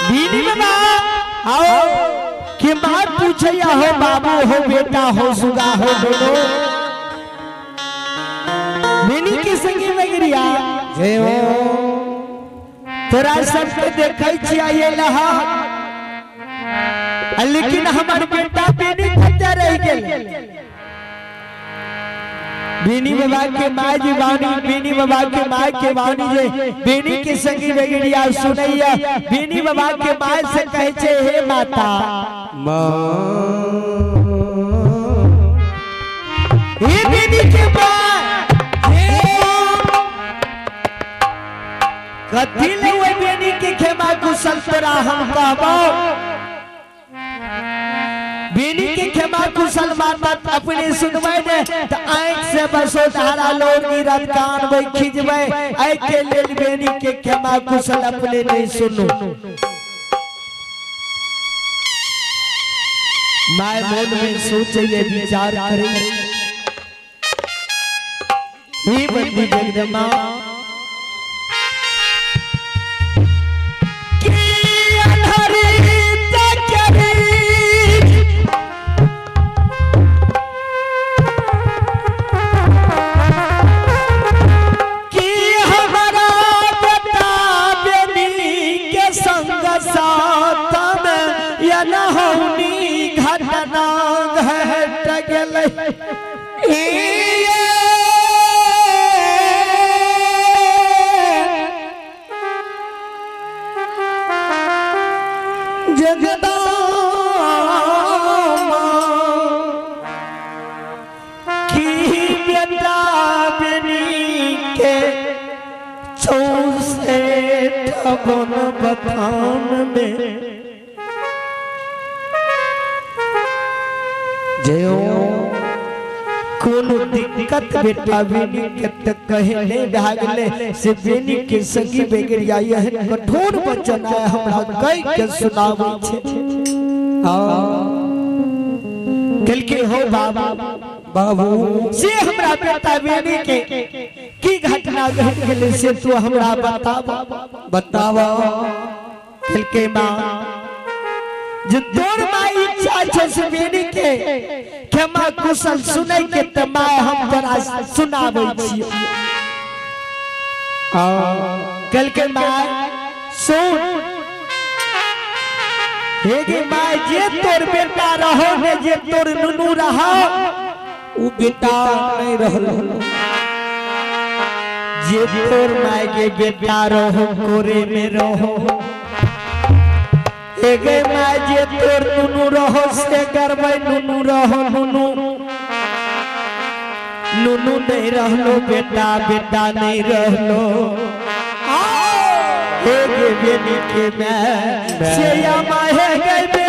बीनी बाबा आओ कि माँ पूछे हो बाबू हो बेटा हो सुगा हो दोनों बीनी की संगी वगरिया जय हो तोरा सबके देखै छिया ये लहा लेकिन हमार बेटा बीनी कते रह गेल बीनी बाबा के माँ जी वाणी बीनी बाबा के माँ के वाणी जे बीनी के संगी वगरिया सुनैया बीनी बाबा के माँ से कहे छे हे माता माँ हे बीनी के माँ कथी ले वो बीनी के खेमा कुशल तोरा हम कहबो बीनी के खेमा कुशल माता अपने सुनबै ने त आंख से बसो धारा लोग गिरत कान बै खिजबै आइ के लेल बीनी के खेमा कुशल अपने नहीं सुनो माय मन में सोचे ये विचार करे ही बंदी जगदम्बा बथान में जयो कोनो दिक्कत बेटा बीनी के त कहले भागले से बीनी के संगी बेगरिया यह कठोर वचन है हमरा कह के सुनाबै छे कल के हो बाबा बाबू से हमरा बेटा बीनी के की घटना घट गेले से तू हमरा बतावा कल के मां जो तोर माई इच्छा छे से बीनी के खेमा कुशल सुनै के त माय हम तोरा सुनाबै छी कल के my soon hey gay my जे तोर बेटा रहो ने जे तोर नुनू रहा उ बेटा नहीं रहलो जे तोर माय के बेटा रहो कोरे में रहो एगे माय जे तोर नुनू रहो से करबै नुनू रहो नुनू नुनू नहीं रहलो बेटा बेटा नहीं रहलो एगे बेनी के मैं से या माहे गए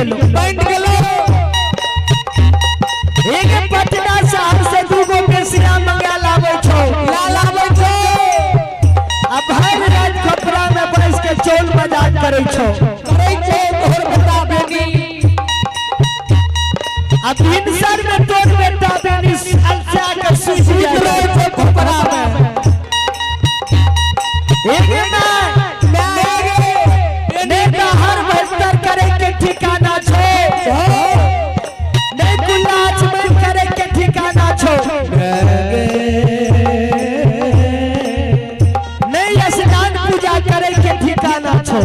गेलो एक पटना शहर से दूगो बेसिया मंगा लावे छो अब हर रात कपड़ा में बैस के चोल मजाक करे छो तोहर बता बेटी अब हिंसर में तोड़ बेटा बेनी अलसा के सूझ जाए कपड़ा में एक नेता हर बस्तर करे के ठिकाना छो नहीं गुलाच में करे के ठिकाना छो नहीं स्नान पूजा करे के ठिकाना छो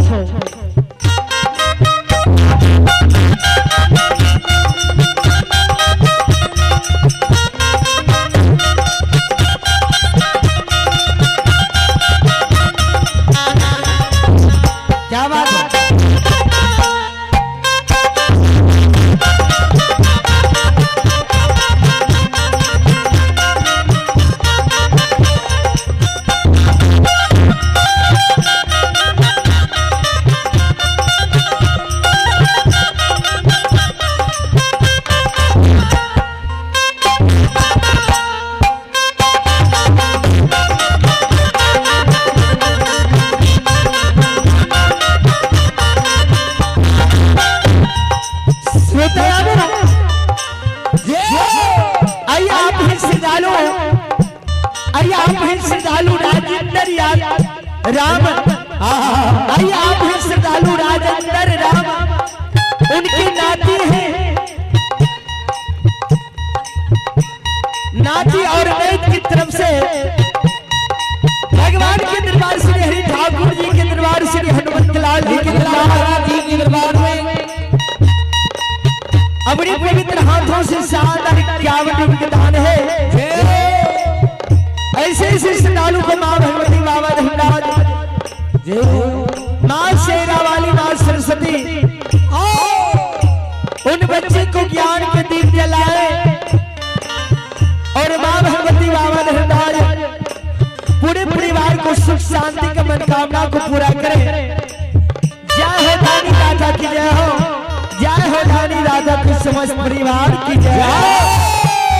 क्या बात है राम आइए आप हैं श्रद्धालु राजेंद्र राम उनकी नाती है नाती और नैत की तरफ से भगवान के दरबार श्री हरि ठाकुर जी के दरबार श्री हनुमत लाल जी के दरबार में अपने पवित्र हाथों से शानदार 51 विधान है ऐसे ऐसे श्रद्धालु को मां भगवती बाबा धनराज मां शेरा वाली मां सरस्वती उन बच्चे को ज्ञान के दीप जलाए और मां भगवती बाबा धनराज पूरे परिवार को सुख शांति की मनोकामना को पूरा करे। जय हो धानी राजा की जय हो, जय हो धानी राजा के समस्त परिवार की जय।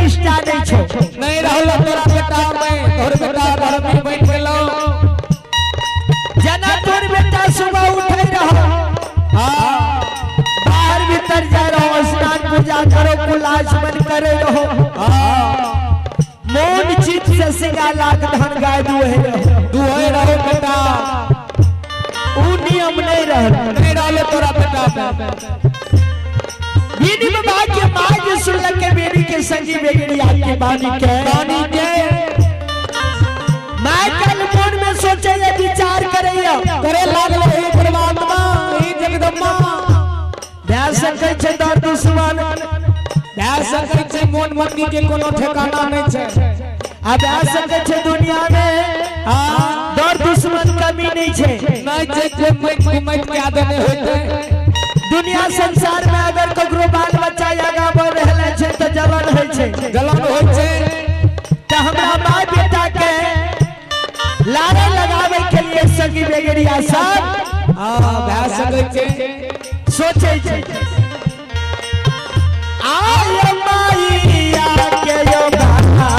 नहीं रहल तोरा बेटा में तोर बेटा घर में बैठ गेलो जना तोर बेटा सुबह उठे रहो हां बाहर भीतर जा रहो स्नान पूजा करो कुलाश बन करे रहो हां मोन चित से सिंगा लाख धन गाय दुहे रहो बेटा ऊ नियम नहीं रहल तोरा बेटा पे बीनी में बात के मां के सुन के बेटी के संगी बेटी आपके बानी के मैं कल मन में सोचे ये विचार करे लागल हे परमात्मा हे जगदम्बा दया सकै छै दर दुश्मन दया सकै छै मन मति के कोनो ठिकाना नहीं छै आ दया सकै छै दुनिया में हां दर दुश्मन कमी नहीं छै मत के आदमी होते दुनिया संसार में अगर ककरो बाल बच्चा आगा बढ़ रहले छै त जलन होय छै त हमरा माय बेटा के बिगड़िया सब भए सकै छै सोचे छै आय माईया के यो गाना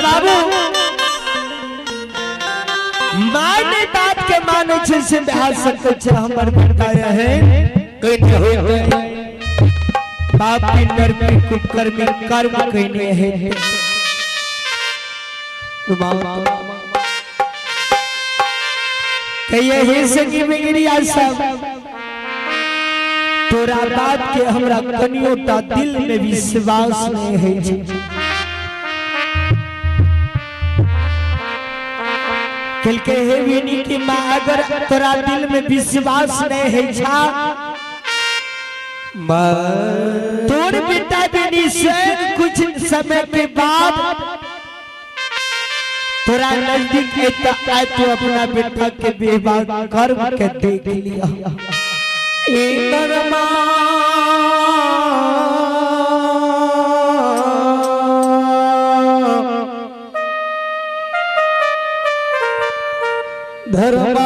बाबू माने बात के माने छे से बिहार सकै छे हमर बेटा रहे कइने होय बाप पिंडर पे कुकर में कर्म कइने है तो बाबा कहिए हे संगी बिगड़िया सब तोरा बात के हमरा कनियोटा दिल में विश्वास नहीं है छे कल के हे विनी की माँ अगर तोरा दिल में विश्वास नहीं है छा तोर बेटा विनी से कुछ समय के बाद तोरा नजदीक आए तो अपना बेटा के विवाह कर के देख लिया धर्मा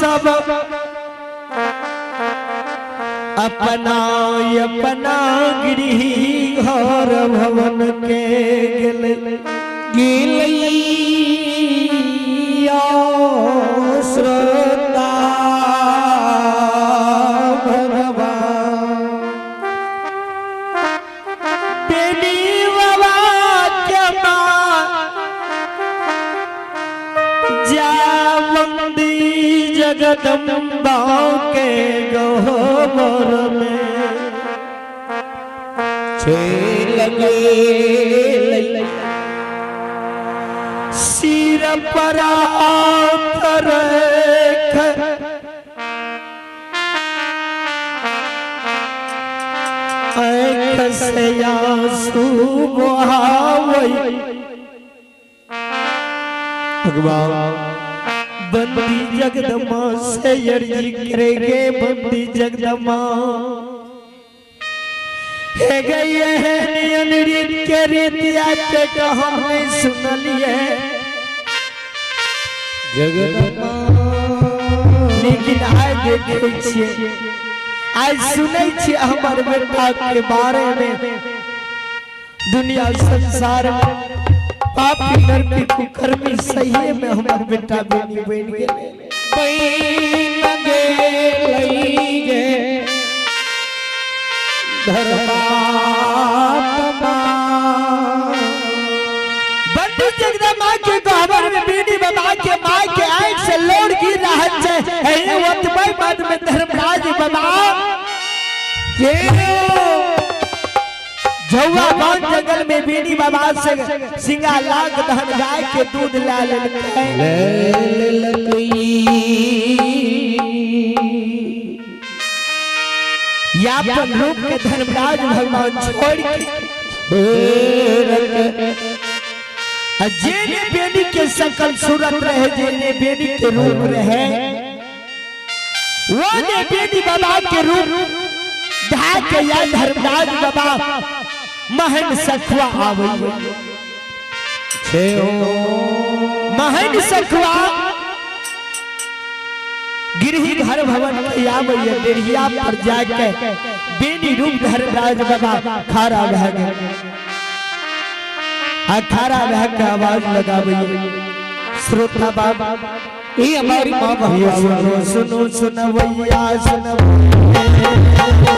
सब अपना अपना गृह घर भवन के गिलिया श्रद्धा भगवान बेनी बाबा के जावंदी जगदम्बा के गोबर में छे लगे सिर पर आतर से आंसू बहावई भगवान बंदी जगदम्बा से अर्जी करेंगे बंदी जगदम्बा हे गई है नियन के रीतिया के हमने सुन लिए जगदम्बा लेकिन आज देखे छिए आज सुनै छी हमर बेटा के बारे में दुनिया संसार पापी नरकी कुकर्मी सही में हमार बेटा बेनी बन गेले बन गेलैगे धर्मात्मा बंदी जगदम्बा के गोबर में बेनी बाबा के मां के आंख से लोड़ गिर रहा है हे वतबई बाद में धर्मराज बाबा के जौआ गांव जंगल में बेनी बाबा से सिंगा लाख दहन गाय के दूध ला ले यापन रूप के धर्मराज भगवान छोड़ के जेने बेनी के सकल सूरत रहे जेने बेनी के रूप रहे वो ने बेनी बाबा के रूप धा के या धर्मराज बाबा महन सखुआ आवई छे ओ महन सखुआ गिरही घर भवन के आवई डेढ़िया पर जाके बेनी रूप धर्मराज बाबा खारा रह गए अखाड़ा रह के आवाज लगावई श्रोता बाबा ये हमारी मां ये सुनो सुनो सुनवैया सुनवैया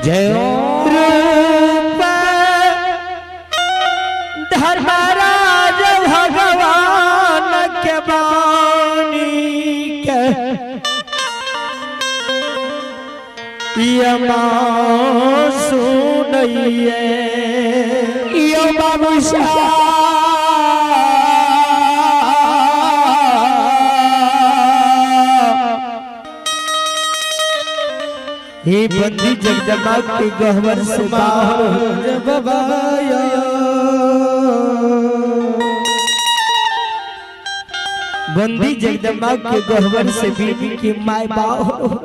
जय रूप धर्मराज भगवान के बानी के यमा सुनइए यो बाबूशा हे बंदी जगदम्बा के गहवर से बाहर जब आया बंदी जगदम्बा के गहवर से बीबी की माय बाहर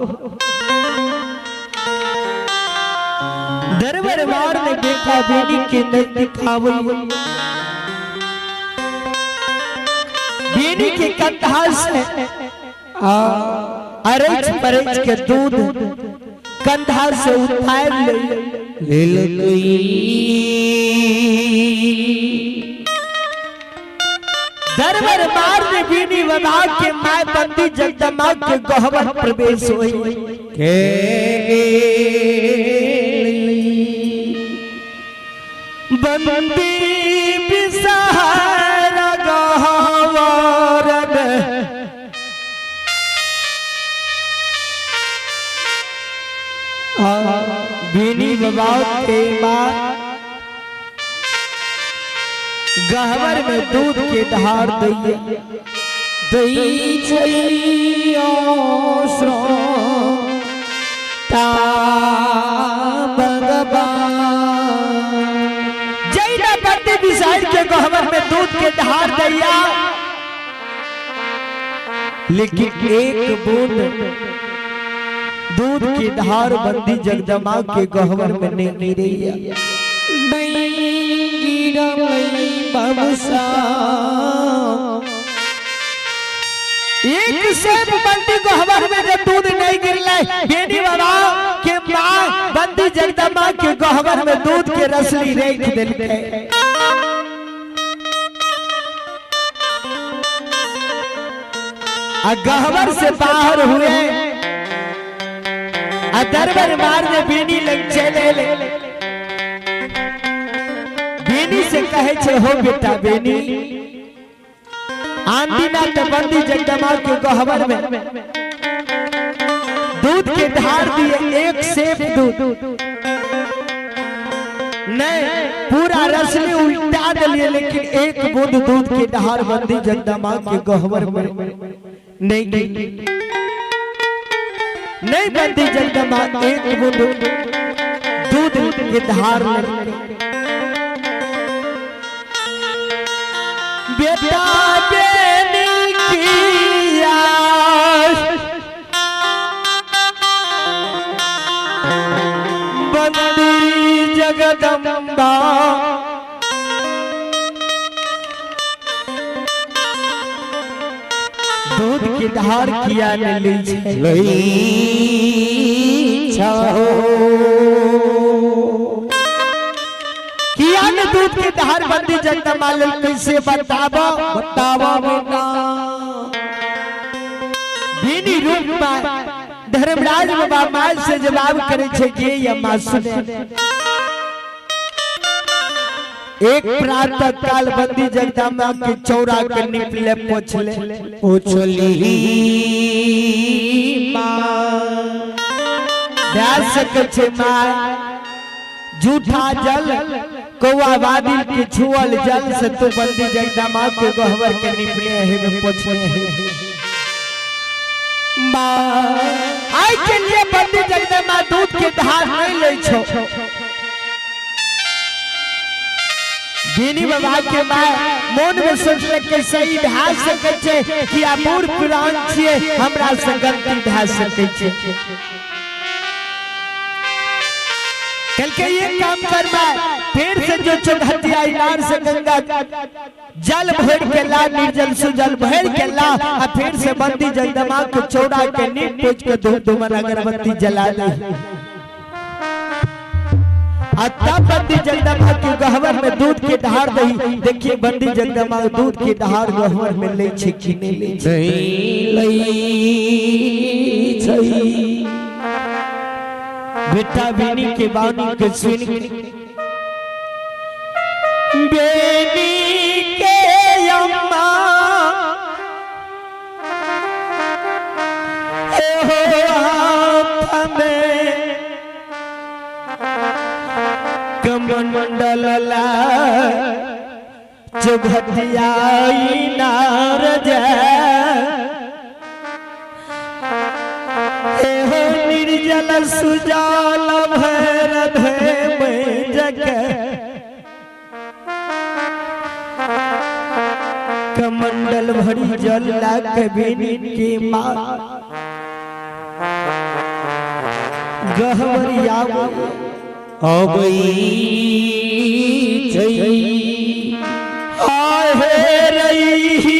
दरबार में बेटा बेटी के नजदीक आवल बेटी के कंधा से अरज परज के दूध कंधा से उठाए ले दरबार में बीनी बना के माय बंदी जगदम्बा के गहवर प्रवेश हुई बंदी बिसहारा गहवर बीनी बाबा के माँ गहवर में दूध के धार दइए बिसार के गहवर में दूध के धार दैया लेकिन एक बूंद दूध की धार बंदी जगदम्बा के गहवर में नहीं गिरी एक से बंदी गहवर में जब दूध नहीं गिरले बेनी बाबा के मां बंदी जगदम्बा के गहवर में दूध के रसली रेख देलके गहवर से बाहर हुए दरबार में बेनी लग चले बेनी से कहे छे हो बेटा बेनी आंदीनाथ बंदी जगदम्बा के गहवर में दूध के धार दिए एक सेब दूध नहीं पूरा रसली उल्टा दिए लेकिन एक बूंद दूध के धार बंदी जगदम्बा के गहवर में नहीं बंदी जगदम्बा एक बूंद दूध के धार बेटा बेनी की बंदी जगदम्बा दूध की धार किया किया ने दूध की धार बंदी जगदम्बा कैसे बतावा बेटा बीनी रूप में धर्मराज बाबा माल से जवाब करे छे के या मां सुने एक प्रातः काल बंदी जगदम्बा के चौरा के निपले पोछली मां झूठा जल कौआ बादल के छुअल जल से तो बंदी जगदम्बा के गहवर के निपले है पोछले है मां आई के लिए बंदी जगदम्बा दूध के धार नहीं ले छो बीनी बाबा के मां मन में सोचले के सही भा सके छे कि आ मूर पुराण छिए हमरा से गलती भा सके छे कल के ये काम करबा फिर से जो चौघटिया इनार से गंगा जल भर के ला निर्जल सुजल भर के ला आ फिर से बंदी जगदम्बा के चौड़ा के नींद पोछ के धूम अगरबत्ती जला ले तब बंदी जगदम्बा के गहवर में दूध के धार दही देखिए बंदी जगदम्बा दूध के धार गहवर में ले छे कि नहीं ले बेटा बेनी के बानी के सुन बेनी के अम्मा कमंडल ला जुगतियाई नारज निर्जल सुजाल भैर में जग कमंडल भरी जल के बेनी के माँ गहवरिया अबई आहे रही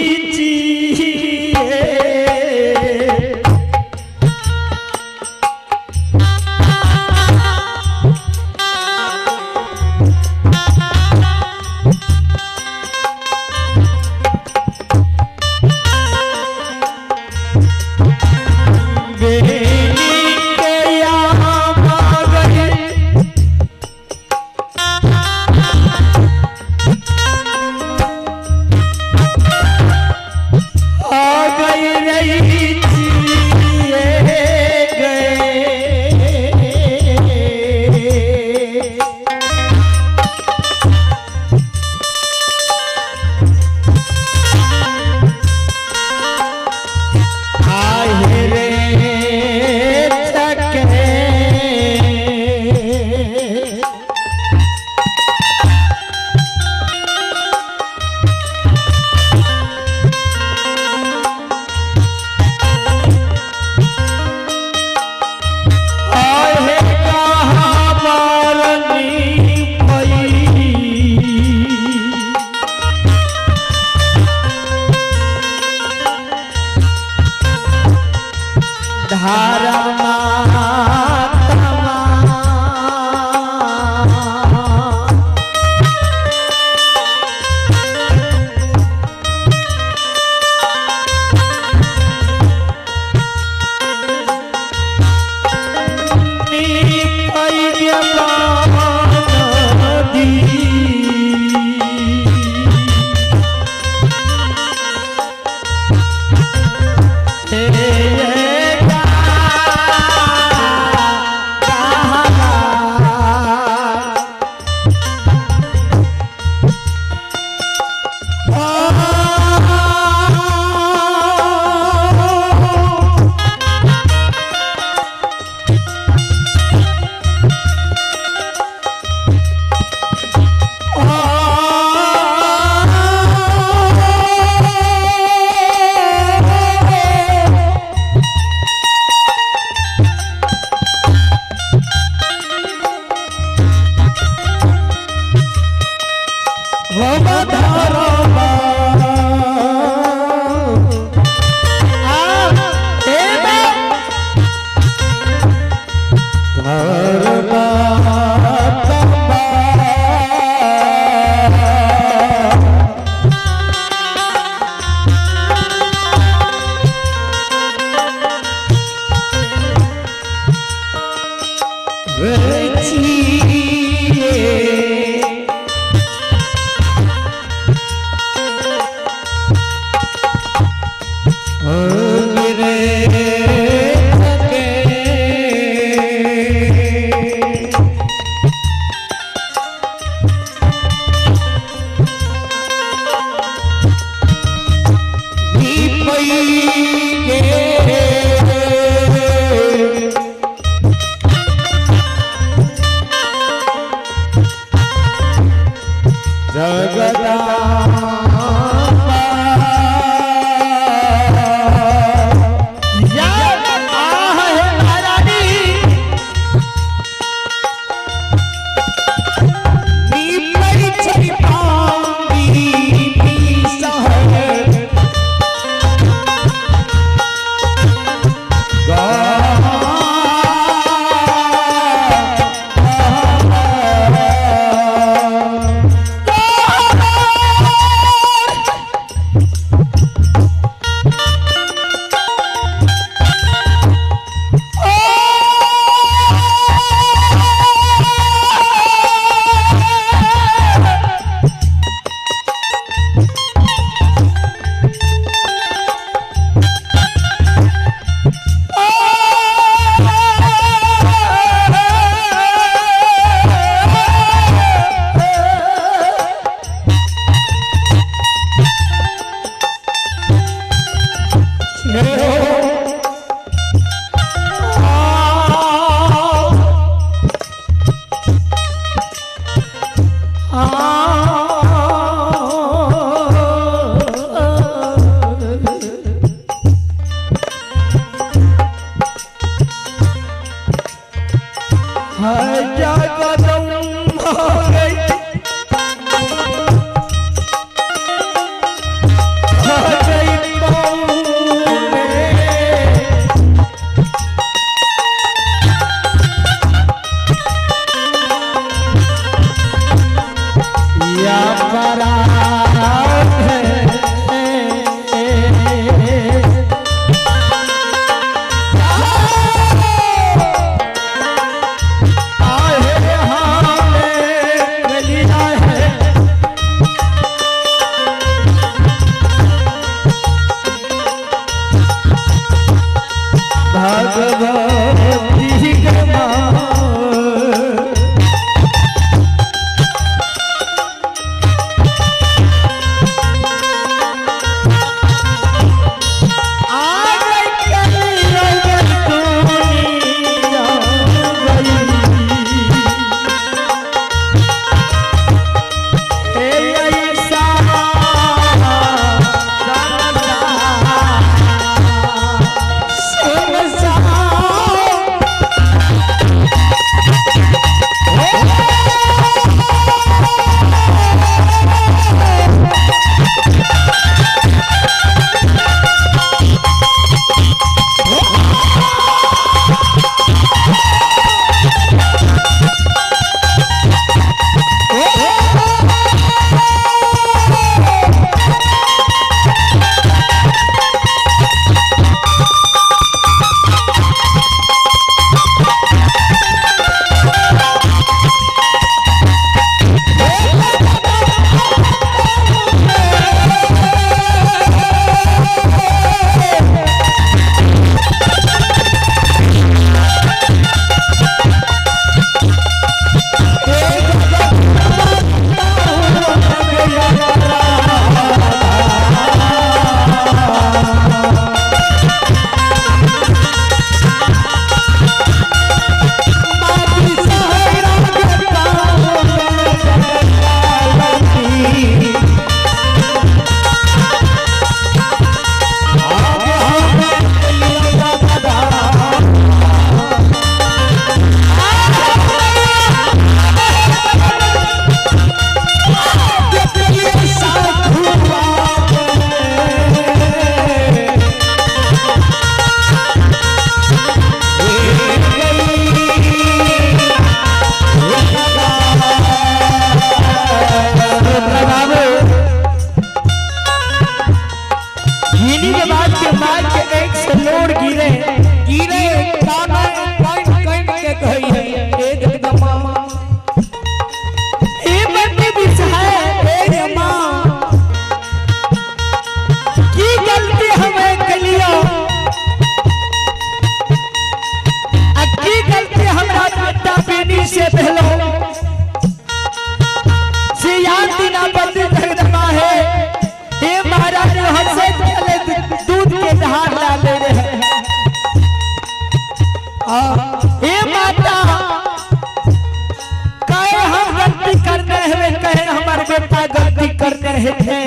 रहे थे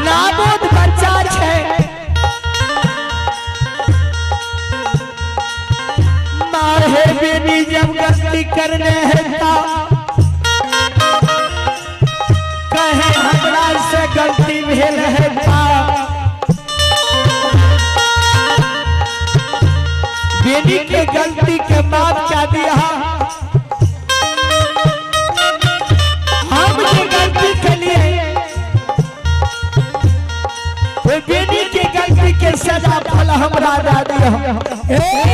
नाबोद बच्चा छे मारे बेबी जब गलती करने है कहे हमरा से गलती भेल है बेबी के गलती के माफ क्या दिया बेटी की गलती के सजा फल हमरा दे दिया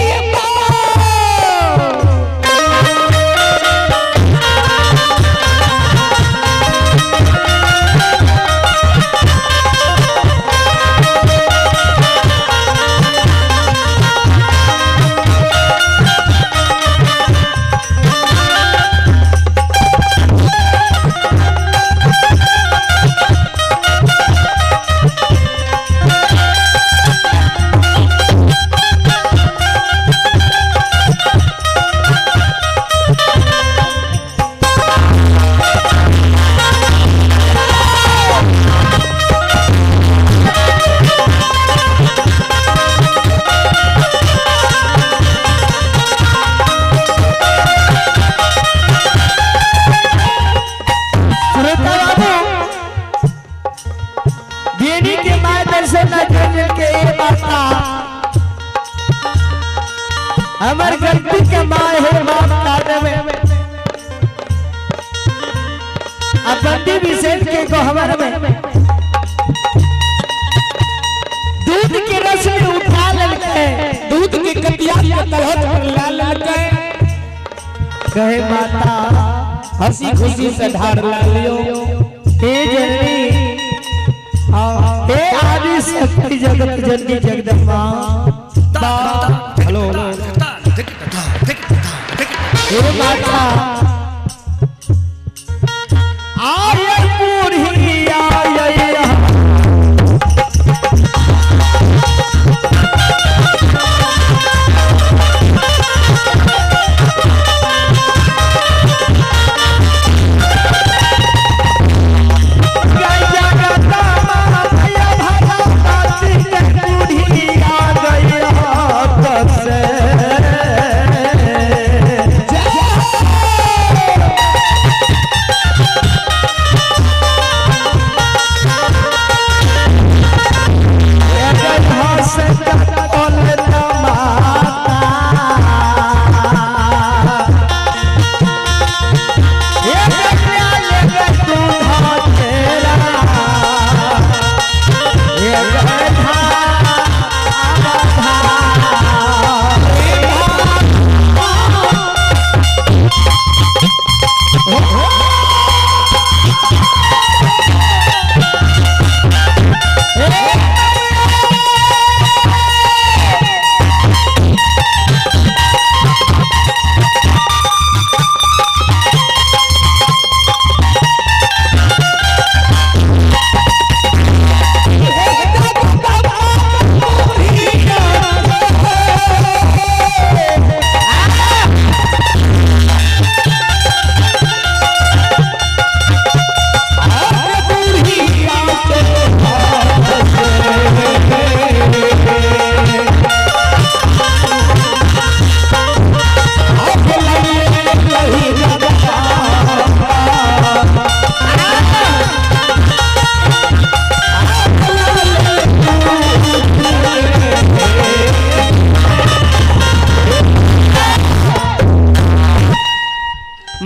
हमार गलती के माए है माफ कर देवे अब बंदी विशेष के गहवर में दूध के रस में उठा लेके दूध के कटिया के तलहट पर ला लेके कहे माता हंसी खुशी से ढार ला लियो हे जननी हे आदि शक्ति जगत जननी जगदम्बा हेलो हे माता आय बूढ़ी आय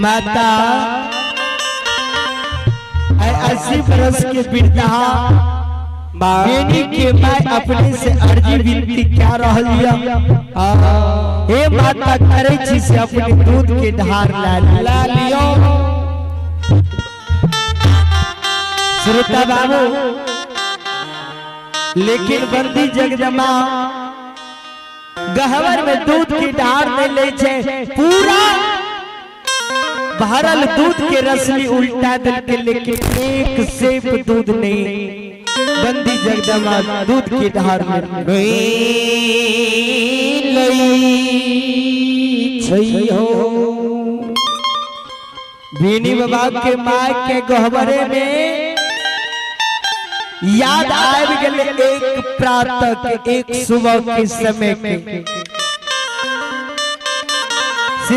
माता 80 बरस के वृद्धा बेटी के माय अपने से अर्जी विनती क्या रहलिया हे माता करे छी से अपने दूध के धार ला लियो श्रोता बाबू लेकिन बंदी जगदम्बा गहवर में दूध की धार नहीं ले छे पूरा भरल दूध के रसली उल्टा दल के लेकिन एक सेप दूध नहीं बंदी जगदम्बा दूध की धार में बीनी बाबा के माय के गहवरे में याद आए गए एक प्रातः के एक सुबह के समय के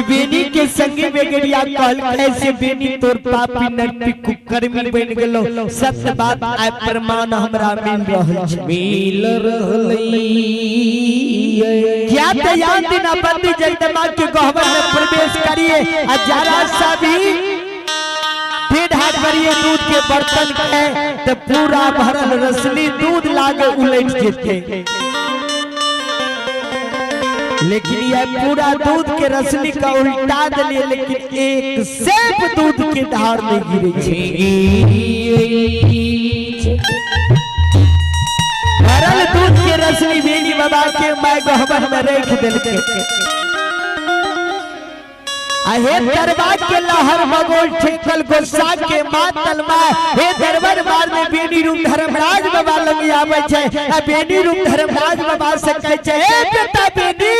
बेनी के संगे बेगड़िया कहल कैसे बेनी तोर पापी नरपी कुकर्मी बन गेलो सत्य बात आय प्रमाण हमरा मिल रहलै क्या तैयार दिन बंदी जगदम्बा के गहवर में प्रवेश करिए आ जरा सा भी पेट हाथ भरिए दूध के बर्तन के तो पूरा भरल रसली दूध लागे उलट जेते लेकिन यह पूरा दूध के रसली का उल्टा दिए लेकिन एक सेप दूध के धार में गिरे भरल दूध के रसली बेनी बाबा के माय गहवर में रख दिल के हे दरबार के लहर मगोल ठेकल गोसा के मातल माय हे दरबार मार में बेनी रूप धर्मराज बाबा लग आवे छे आ बेनी रूप धर्मराज बाबा से कहै छे हे बेटा बेनी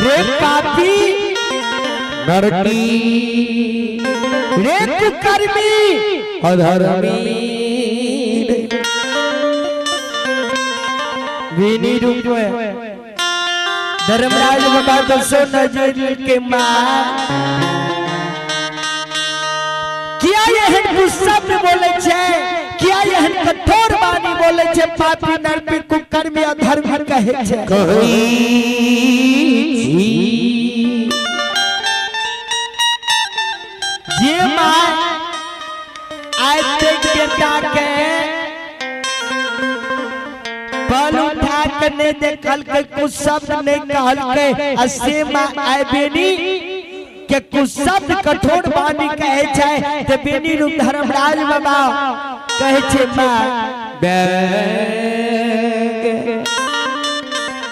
रे पापी नरकी रे कुकर्मी अधर्मी बेनी रूप जो है धर्मराज बाबा दसो नजर के मां किया ये गुस्सा में बोले छे किया यह कठोर वाणी बोले छे पापी नरपी कुकर्मी अधर्मी कहे छे जे मां आज तक बेटा के पल उठा के नहीं देखल के कुछ शब्द नहीं कहल के असे मां आए बेनी के कुछ शब्द कठोर वाणी कहे छे ते बेनी रूप धर्मराज बाबा कहे छे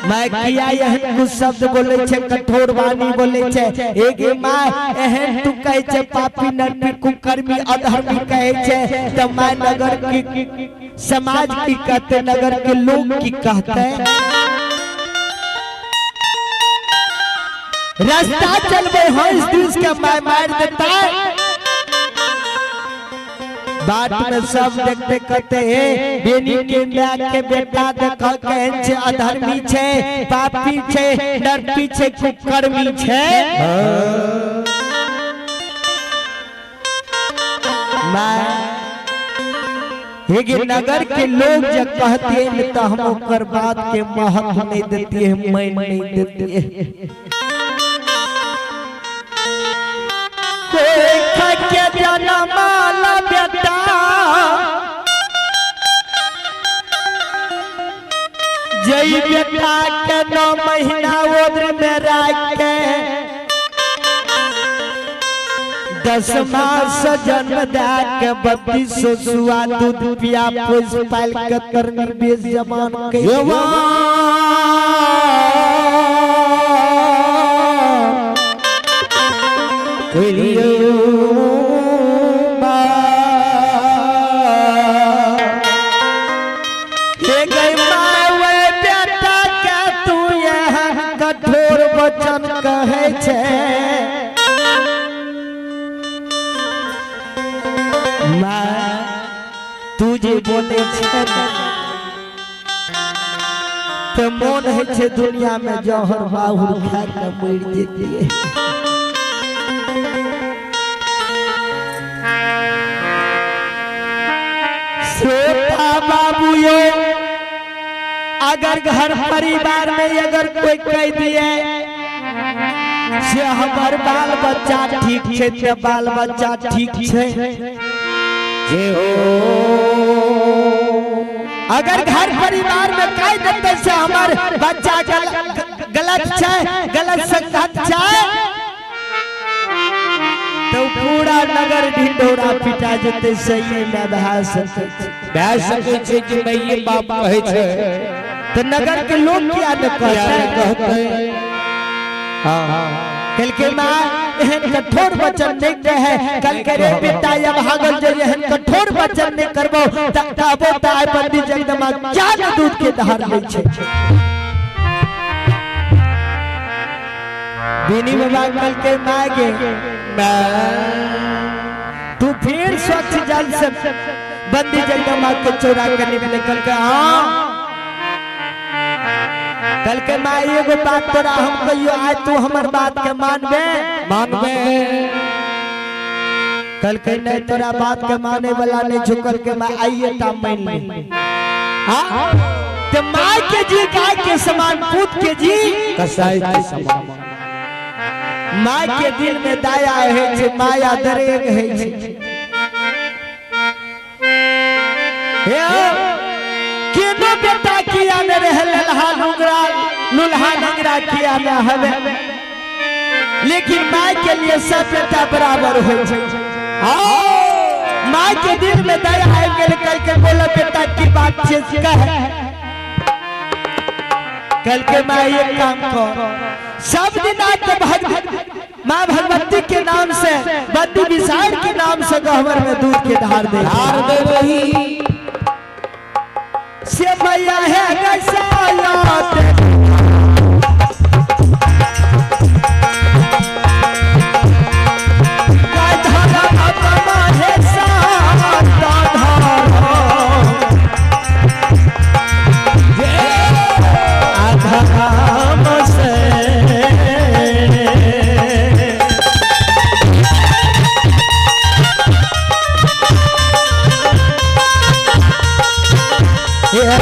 मैं किया यह कुछ शब्द बोले छे कठोर वाणी बोले छे एक मां एहन तू कहे छे पापी नरपी कुकर्मी अधर्मी कहे छे त मैं नगर की समाज की कहते नगर के लोग की कहते रास्ता चलबे हो इस देश के मैं मार देता बात में सब देखते कहते हैं बेनी के मां के बेटा देखा कहन छे अधर्मी छे पापी छे नरपी छे कुकर्मी छे मैं ये नगर के लोग जब कहते हैं तो हम ओकर बात के महत्व नहीं देती है मैं नहीं देती है कोई खके जनमाला बेटा जय बेटा के 9 महीना ओद्र में राख के 10 मास जन्म दे के 3200 सुआ दूध पिया पोस पाल के करनी बेस जमान के कठोर वचन कहे छे तू जे बोले छे तो मन है छे दुनिया में जहर बाहुर खा के मर जेतिए श्रोता बाबू यो अगर घर परिवार में अगर कोई कह दिए से हमर बाल बच्चा ठीक छे ते बाल बच्चा ठीक छे जे हो अगर घर परिवार में कह देते से हमर बच्चा गलत छे गलत संगत छे तो पूरा नगर ढिंढोरा पिटा जते सही में बहा सके छे कि मैं ये बाप कहे छे तो नगर के लोग क्या न कहते हां कल के मां एहन कठोर वचन नहीं कहे कल करे बेटा या भागल जो एहन कठोर वचन नहीं करबो तबो ताय पंडित जगदमा क्या दूध के धार ले छे बेनी बाबा कल के मांगे तू फिर स्वच्छ जल से बंदी जगदमा को चोरा कर निकल के हां कल के माँ एगो बात तोरा हम कहियो आज तू हमर बात के मानबे कल के नहीं तोरा बात के माने वाला नहीं झुकल के माँ आइए ता मान ले हां ते माँ के जी गाय के समान पूत के जी कसाई के समान माँ के दिल में दया है छे माया दरेग है छे केनो बेटा किया न रह लुल्हा नंगरा किया न हवे लेकिन माँ के लिए सब बेटा बराबर हो छे माँ के दिल में दया है गेल कल के बोला बेटा की बात छे कह कल के माँ ये काम कर सब दिन आके माँ भगवती के नाम से बद्दी विसार के नाम से गहवर में दूध के धार दे रही से मैया है कैसा याद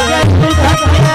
लागे तू धकिया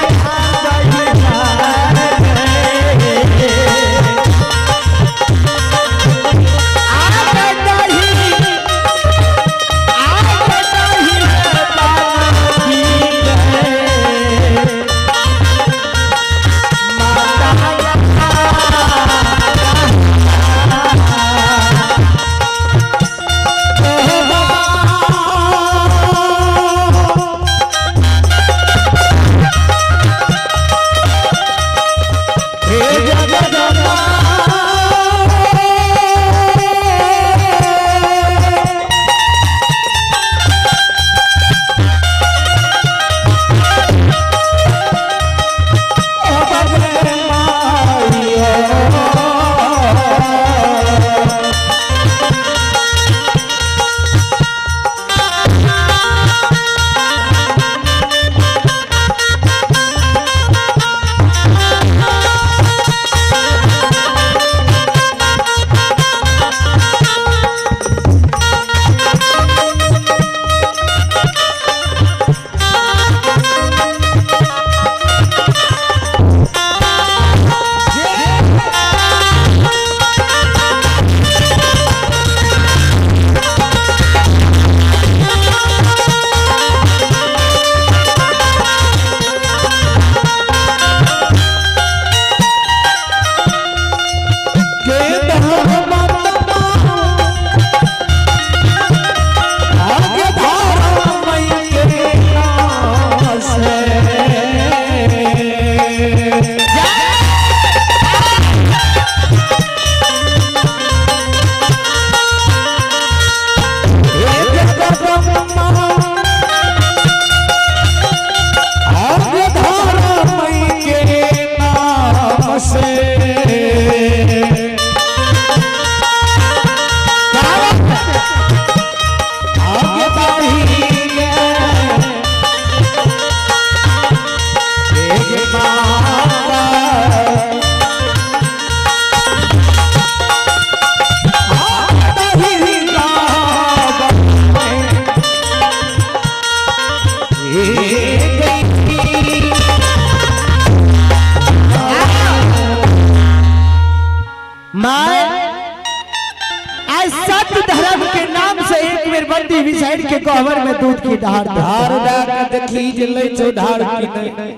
के कोहबर में दूध की धार धार डाक देखी जले चो धार की नहीं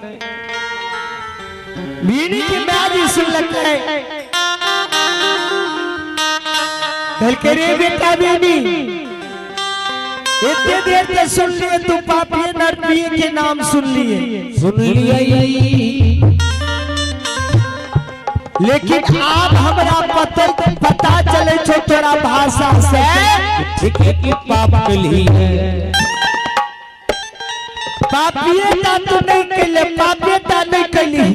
बीनी की मैदी सुन लगता है कल के रे बेटा बीनी इतने देर तक सुन लिए तू पापी नरपिए के नाम सुन लिए लेकिन आप हमारा पता चले छो तोरा भाषा से ठीक है कि पाप कली है पापियता तू नहीं कले पापियता नहीं कली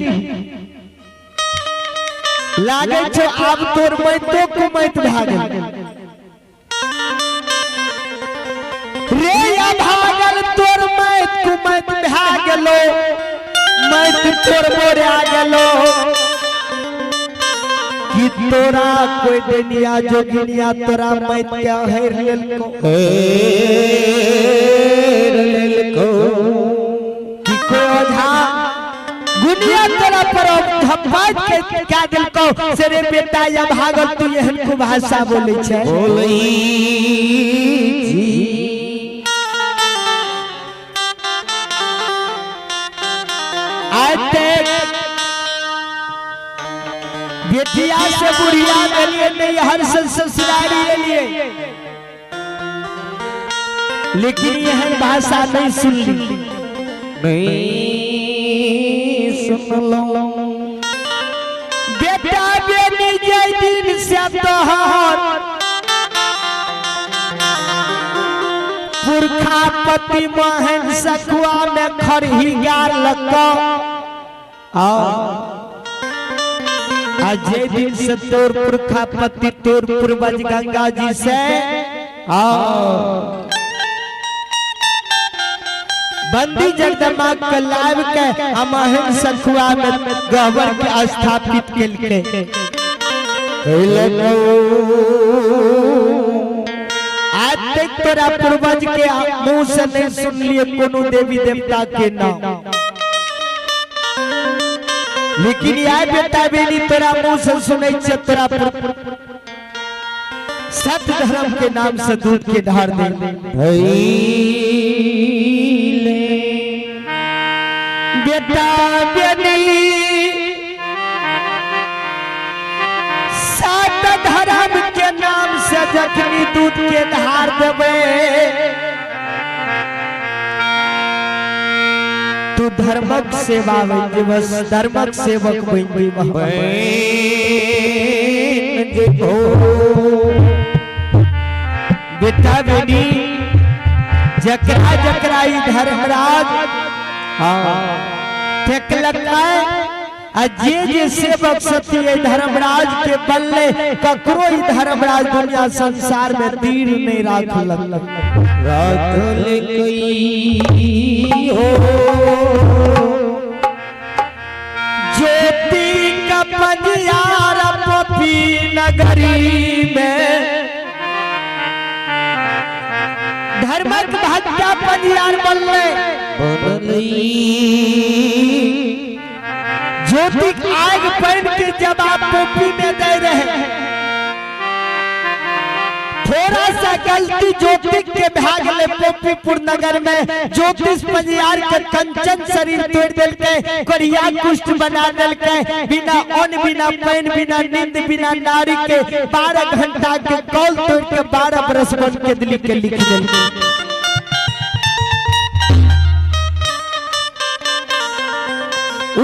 लागे छो आप तोर मैं तो कुमैत भागल रे या भागल तोर मैं कुमैत भागलो मैं तोर मोरे आ गेलो कि तोरा कोई दुनिया जोगिनिया तोरा मैं क्या है लेल को कि कोई ओझा गुनिया तोरा पर धपात के क्या दिल को सेरे बेटा या भागल तू एहन को भाषा बोलै छै आते बेटिया से बुढ़िया गलिए नहीं हर ससुरारी लिए लेकिन यह भाषा नहीं सुन ली नहीं सुन लो बेटा बेटी जय दिन से तोहर पुरखा पति महन सखुआ में खरही गार लगा अजय दिन से तोर पुरखा पति तोर पूर्वज गंगा जी से बंदी जगदमा के लाव के अमहन सखुआ में गहवर के स्थापित केलके आज तक तोरा पूर्वज के मुंह से नहीं सुन लिए कोनो देवी देवता के नाम लेकिन यार बेटा बेनी तोरा मुंह से सुनै छे तोरा सत्य धर्म के नाम से दूध के धार दे बेटा बेनी सत्य धर्म के नाम से जखनी दूध के धार देवे तू धर्मक सेवा में बस धर्मक सेवक बन बेटा बेनी जकरा जकरा ई धर्मराज ठेक लगता है जे सेवक सती धर्मराज के बल्ले ककरो ई धर्मराज दुनिया संसार में तीर नहीं राखल हो ज्योति का पंजियार पोपी नगरी में धर्मक भक्ता पंजियार बल्ले ज्योति आग पहन के जब आप पोपी में दे रहे थोड़ा सा गलती ज्योति के भाग ले पोपीपुर नगर में ज्योतिष पंजियार के कंचन शरीर तोड़ दिल के करिया कुष्ठ बना दिल के बिना अन्न बिना पैन बिना नींद बिना नारी के 12 घंटा के कौल तोड़ के 12 बरस बन के दिल के लिख दिल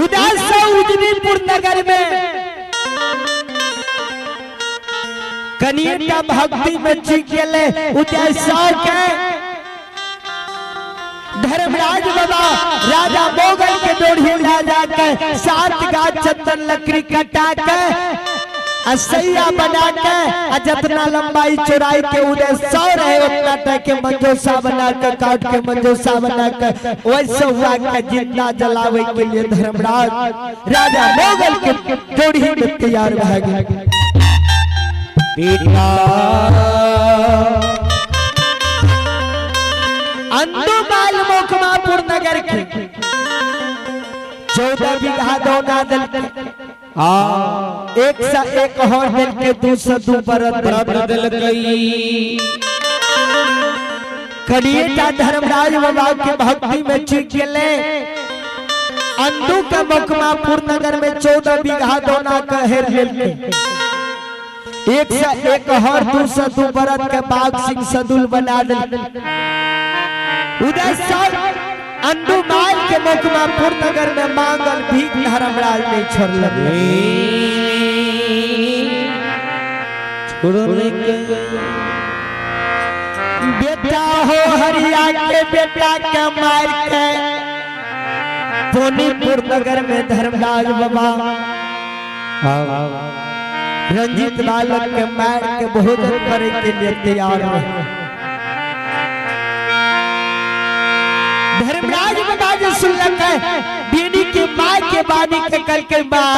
उदास उजनीपुर नगर में कनिया भक्ति में चीख गेले उद्देश्य के धर्मराज बाबा राजा मोगल के डोढ़ी राजा के 7 गाछ चंदन लकड़ी कटा के असैया बना के जितना लंबाई चौड़ाई के उद्देश्य रहे उतना तक के मंजोसा बना के काट के मंजोसा बना के वैसे हुआ के जिंदा जलावे के लिए धर्मराज राजा मोगल के डोढ़ी में तैयार भ गए बेटा अंदुमाल मोखमापुर नगर के 14 बीघा दौना दल के एक सा एक और दल के 202 बरत दल गई करिएटा धर्मराज बाबा के भक्ति में चीख गेले अंदू का मोखमापुर नगर में 14 बीघा दौना का हेर के एक सा एक और 202 बरत के बाग सिंह सदुल बना दिल उदय सब अंडुमाल के मोखमापुर नगर में मांगल भीख धर्मराज ने छोड़ बेटा हो हरिया के बेटा के मार के सोनीपुर नगर में धर्मराज बाबा रंजीत बालक के मार के भोजन करे के लिए तैयार है धर्मराज बाबा जी सुनलक है बेनी के माँ के बानी के कल के माँ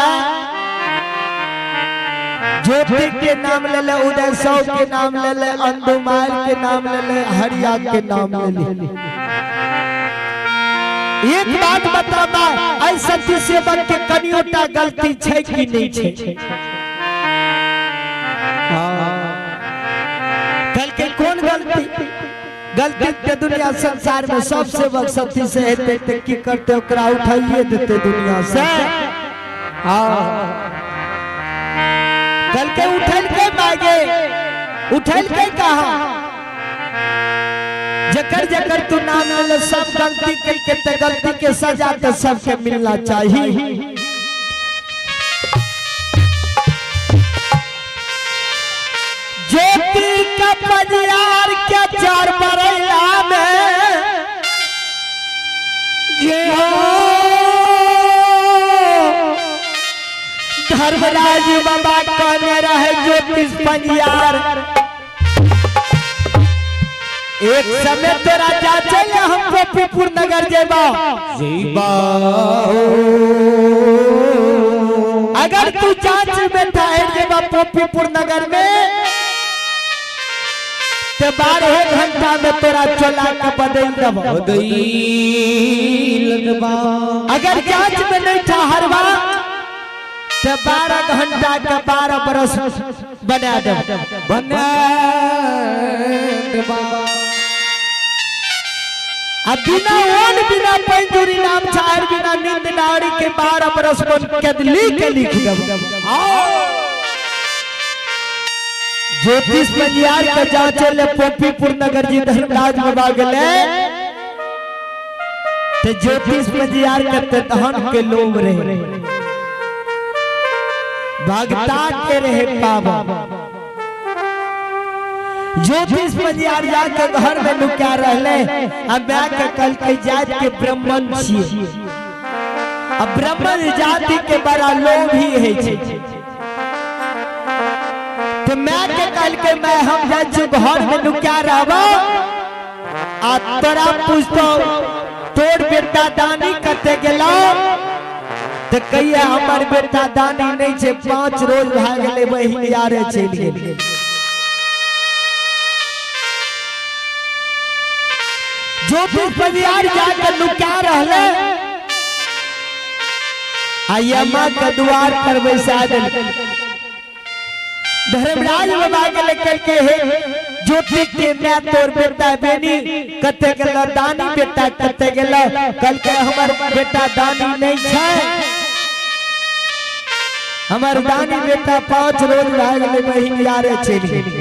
ज्योति के नाम ले ले उदय सौ के नाम ले ले अंडुमाल के नाम ले ले हरिया के नाम ले ले एक बात बताबा ऐसा सेवक के कनियोटा गलती छै कि नहीं छै कल के कौन गलती के दुनिया संसार में सबसे बक्सती से हेते की करते ओकरा उठाइए देते दुनिया से कल के उठल के मांगे उठल के कहा जकर जकर तू नाम ले सब गलती के ते गलती के सजा तो सबके मिलना चाहिए ज्योति का पंजियार के 4 बरैला में ये धर्मराज बाबा कहने रहे ज्योतिष पंजियार एक समय तोरा जा चले हम गोपीपुर नगर जेबा अगर तू जांच में ठहर जेबा गोपीपुर नगर में तो 12 घंटा में तोरा चला के बदल देबा अगर जांच में नहीं ठहरवा से 12 घंटा के 12 बरस बना दे बना अब बिना ओन बिना पंजुरी नाम चार बिना नींद नाड़ी के 12 बरस बन के लिख दे ज्योतिष पंजियार के जांचे ले पोपीपुर नगर जी धर्मराज बाबा गले ते ज्योतिष पंजियार के तहन के लोग रहे भगता के रहे पावा ज्योतिष पंजियार जाके घर में लुका रहले अब के कल के जात के ब्राह्मण छिए अब ब्राह्मण जाति के बड़ा लोग ही है छे तो मैं के कल के मैं हम जाजू घर में लुका रहबो आ तोरा पूछतो तोर बेटा दानी कते गेलो तो कहिया हमर बेटा दानी नहीं छे 5 रोज भाग गेले बहिन यारे चल गेल ज्योतिष पंजियार जाकर लुका रहले आया मां के द्वार पर बैसा देल धर्मराज बाबा के लेकर के है ज्योतिष के मैं तोर बेटा बेनी कते गेल दानी बेटा कते गेल कल के हमर बेटा दानी नहीं छे हमर दानी बेटा 5 रोज भाग गेले बहिन यारे चल गेल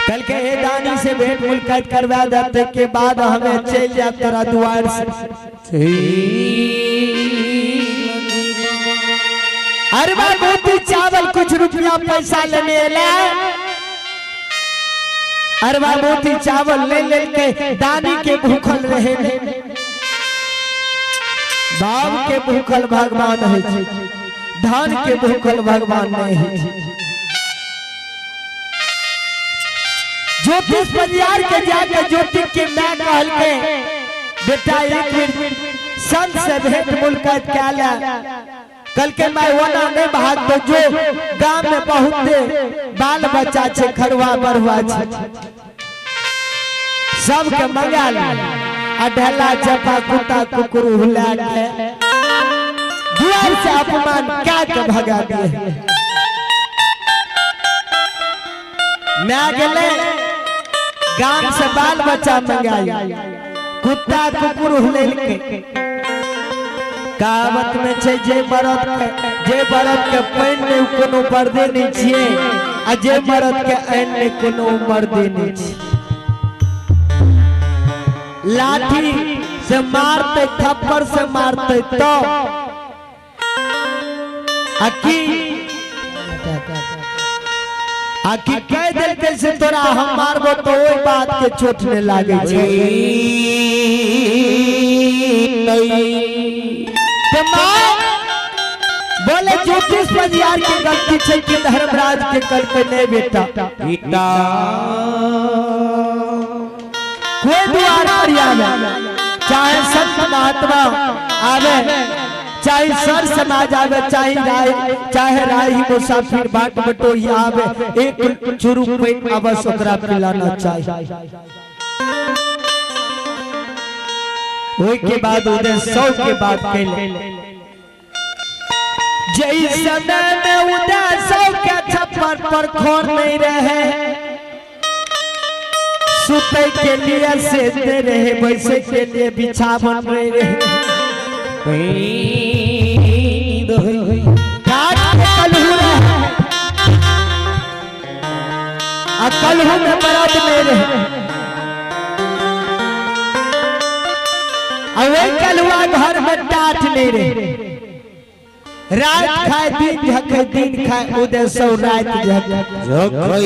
कल के हे दानी से भेंट मुलाकात करवा देते के बाद हमें चल जा तेरा द्वार से अरबा मोती चावल कुछ रुपया पैसा लेने ले अरबा मोती चावल ले ले के दानी के भूखल रहे बाप के भूखल भगवान है धन के भूखल भगवान नहीं है ज्योतिष पंजियार के जाके ज्योतिष के मैं कहल के बेटा एक मिनट संत से भेंट मुलाकात क्या ले कल के मैं वना नहीं भाग तो जो गांव में बहुत बाल बच्चा छे खरवा बरवा छे सब के मंगा ले अढला चपा कुत्ता कुकुर हुला के द्वार से अपमान क्या के भगा दिए मैं गेले गांव से बाल बच्चा मंगाई कुत्ता कुकुर हुलेल के कहावत में छे जे बरत के पैन में कोनो पर्दे नहीं छिए आ जे बरत के ऐन में कोनो मर्दे नहीं छिए लाठी से मारते थप्पड़ से मारते तो आखी कह देते से तोरा हम मारबो तो ओई बात के चोटने लागे छे बोले ज्योतिष पंजियार की गलती छे कि धर्मराज के कल पे नहीं बेटा कोई द्वार में चाहे संत महात्मा आवे चाहे सर समाज आवे चाहे राही मुसाफिर बाट बटोही आवे एक चुरू पेट अवश्य ओकरा पिलाना चाहिए ओई के बाद उधर 100 के बाद कैले जई समय में उधर 100 के छप्पर पर खोर नहीं रहे सुते के लिए सेजते रहे वैसे के लिए बिछावन नहीं रहे कलहू में बरात नहीं रहे कलुआ घर में टाट नहीं रहे रात खाए दिन झके दिन खाए उदय सौ रात झके